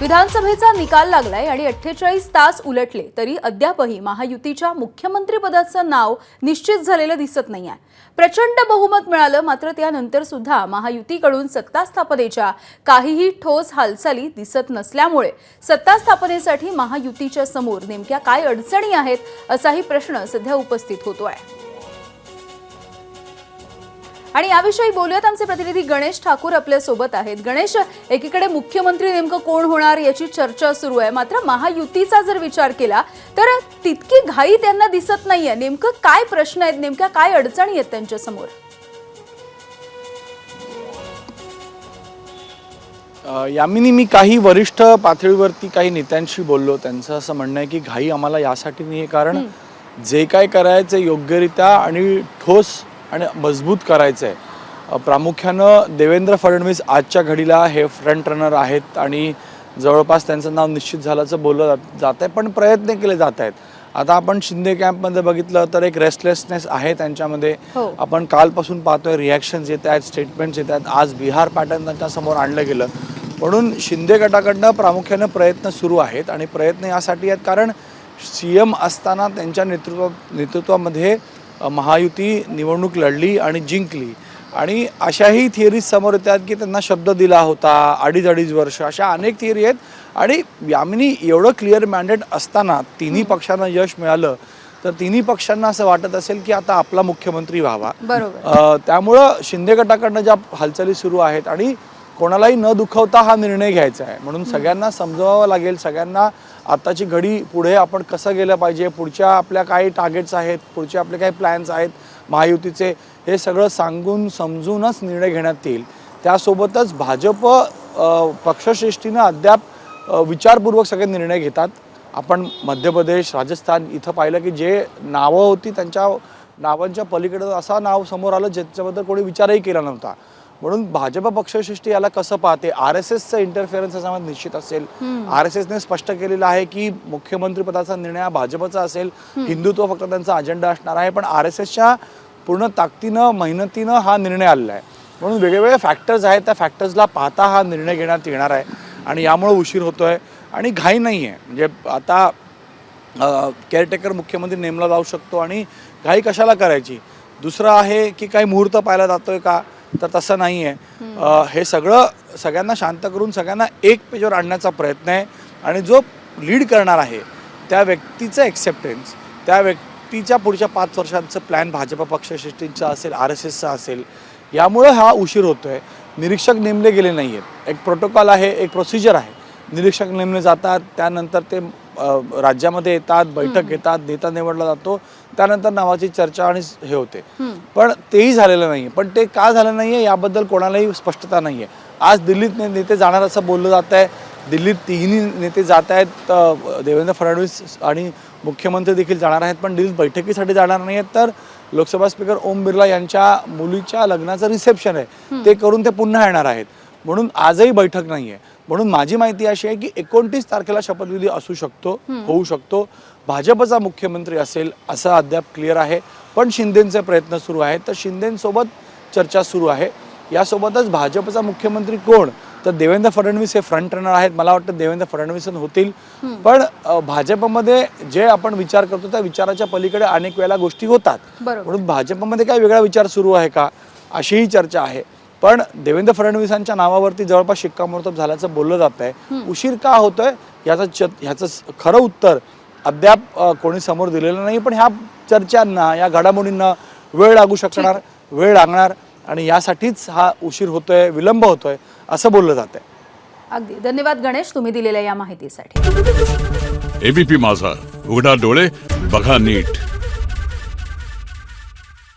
विधानसभेचा निकाल लागलाय आणि 48 तास उलटले तरी अद्यापही महायुतीच्या मुख्यमंत्रीपदाचं नाव निश्चित झालेलं दिसत नाहीये। प्रचंड बहुमत मिळालं, मात्र त्यानंतर सुद्धा महायुतीकडून सत्ता स्थापनेच्या काहीही ठोस हालचाली दिसत नसल्यामुळे सत्ता स्थापनेसाठी महायुतीच्या समोर नेमक्या काय अडचणी आहेत असाही प्रश्न सध्या उपस्थित होतोय। आणि याविषयी बोलूयात, आमचे प्रतिनिधी गणेश ठाकूर आपल्या सोबत आहेत। गणेश, एकीकडे मुख्यमंत्री नेमकं कोण होणार याची चर्चा सुरू आहे, मात्र महायुतीचा जर विचार केला तर तितकी घाई त्यांना दिसत नाहीये। नेमकं काय प्रश्न आहेत, नेमक्या काय अडचणी आहेत त्यांच्या समोर? यामिनी, मी काही वरिष्ठ पातळीवरती काही नेत्यांशी बोललो। त्यांचं असं म्हणणं आहे की घाई आम्हाला यासाठी नाही आहे, कारण जे काय करायचं योग्यरित्या आणि ठोस आणि मजबूत करायचं आहे। प्रामुख्यानं देवेंद्र फडणवीस आजच्या घडीला हे फ्रंट रनर आहेत आणि जवळपास त्यांचं नाव निश्चित झाल्याचं बोललं जात आहे, पण प्रयत्न केले जात आहेत। आता आपण शिंदे कॅम्पमध्ये बघितलं तर एक रेस्टलेसनेस आहे त्यांच्यामध्ये। आपण कालपासून पाहतोय रिॲक्शन्स येत आहेत, स्टेटमेंट्स येत आहेत। आज बिहार पॅटर्न त्यांच्यासमोर आणलं गेलं, म्हणून शिंदे गटाकडनं प्रामुख्यानं प्रयत्न सुरू आहेत आणि प्रयत्न यासाठी आहेत कारण CM असताना त्यांच्या नेतृत्वामध्ये महायुती निवडणूक लढली आणि जिंकली, आणि अशाही थिअरीज समोर येतात की त्यांना शब्द दिला होता, अडीच वर्ष, अशा अनेक थिअरी आहेत। आणि यामिनी, एवढं क्लिअर मॅन्डेट असताना तिन्ही पक्षांना यश मिळालं तर तिन्ही पक्षांना असं वाटत असेल की आता आपला मुख्यमंत्री व्हावा। त्यामुळं शिंदे गटाकडनं ज्या हालचाली सुरू आहेत आणि कोणालाही न दुखवता हा निर्णय घ्यायचा आहे, म्हणून सगळ्यांना समजवावं लागेल, सगळ्यांना आताची घडी पुढे आपण कसं गेलं पाहिजे, पुढच्या आपल्या काही टार्गेट्स आहेत, पुढचे आपले काही प्लॅन्स आहेत महायुतीचे, हे सगळं सांगून समजूनच निर्णय घेण्यात येईल। त्यासोबतच भाजप पक्षश्रेष्ठीनं अद्याप विचारपूर्वक सगळे निर्णय घेतात। आपण मध्य प्रदेश, राजस्थान इथं पाहिलं की जे नावं होती त्यांच्या नावांच्या पलीकडे असं नाव समोर आलं ज्याच्याबद्दल कोणी विचारही केला नव्हता, म्हणून भाजप पक्षश्रेष्ठी याला कसं पाहते। RSSचं इंटरफेरन्स याच्यामध्ये निश्चित असेल। RSSने स्पष्ट केलेलं आहे की मुख्यमंत्री पदाचा निर्णय हा भाजपचा असेल, हिंदुत्व फक्त त्यांचा अजेंडा असणार आहे, पण RSSच्या पूर्ण ताकदीनं मेहनतीनं हा निर्णय आलेला आहे, म्हणून वेगवेगळे फॅक्टर्स आहेत, त्या फॅक्टर्सला पाहता हा निर्णय घेण्यात येणार आहे आणि यामुळे उशीर होतोय आणि घाई नाही आहे। म्हणजे आता केअरटेकर मुख्यमंत्री नेमला जाऊ शकतो आणि घाई कशाला करायची। दुसरं आहे की काही मुहूर्त पाहिला जातोय का, तर तसं नाही आहे। हे सगळ्यांना शांत करून सगळ्यांना एक पेजवर आणण्याचा प्रयत्न आहे आणि जो लीड करणार आहे त्या व्यक्तीचं एक्सेप्टन्स, त्या व्यक्तीच्या पुढच्या 5 वर्षांचं प्लॅन भाजप पक्षश्रेष्ठींचा असेल, RSSचा असेल, यामुळे हा उशीर होतोय। निरीक्षक नेमले गेले नाही आहेत, एक प्रोटोकॉल आहे, एक प्रोसिजर आहे। निरीक्षक नेमले जातात, त्यानंतर ते राज्यामध्ये येतात, बैठक घेतात, नेता निवडला जातो, त्यानंतर नावाची चर्चा आणि हे होते, पण तेही झालेलं नाही। पण ते का झालं नाही आहे याबद्दल कोणालाही स्पष्टता नाही आहे। आज दिल्लीत नेते जाणार असं बोललं जात आहे, दिल्लीत तिन्ही नेते जात आहेत, देवेंद्र फडणवीस आणि मुख्यमंत्री देखील जाणार आहेत, पण दिल्लीत बैठकीसाठी जाणार नाही आहेत, तर लोकसभा स्पीकर ओम बिर्ला यांच्या मुलीच्या लग्नाचं रिसेप्शन आहे ते करून ते पुन्हा येणार आहेत, म्हणून आजही बैठक नाही आहे। म्हणून माझी माहिती अशी आहे की 29 तारखेला शपथविधी असू शकतो, होऊ शकतो, भाजपचा मुख्यमंत्री असेल असं अद्याप क्लिअर आहे, पण शिंदेंचे प्रयत्न सुरू आहेत, तर शिंदेंसोबत चर्चा सुरू आहे। यासोबतच भाजपचा मुख्यमंत्री कोण, तर देवेंद्र फडणवीस हे फ्रंट रनर आहेत, मला वाटतं देवेंद्र फडणवीस होतील, पण भाजपमध्ये जे आपण विचार करतो त्या विचाराच्या पलीकडे अनेक वेळेला गोष्टी होतात, म्हणून भाजपमध्ये काय वेगळा विचार सुरू आहे का अशीही चर्चा आहे। पण देवेंद्र फडणवीसांच्या नावावरती जवळपास शिक्कामोर्तब झाल्याचं बोललं जात आहे। उशीर का होतोय ह्याचं खरं उत्तर अद्याप कोणी समोर दिलेलं नाही, पण ह्या चर्चांना, या घडामोडींना वेळ लागणार आणि यासाठीच हा उशीर होतोय, विलंब होतोय असं बोललं जात आहे। अगदी धन्यवाद गणेश, तुम्ही दिलेल्या या माहितीसाठी। ABP माझा, उघडा डोळे बघा नीट।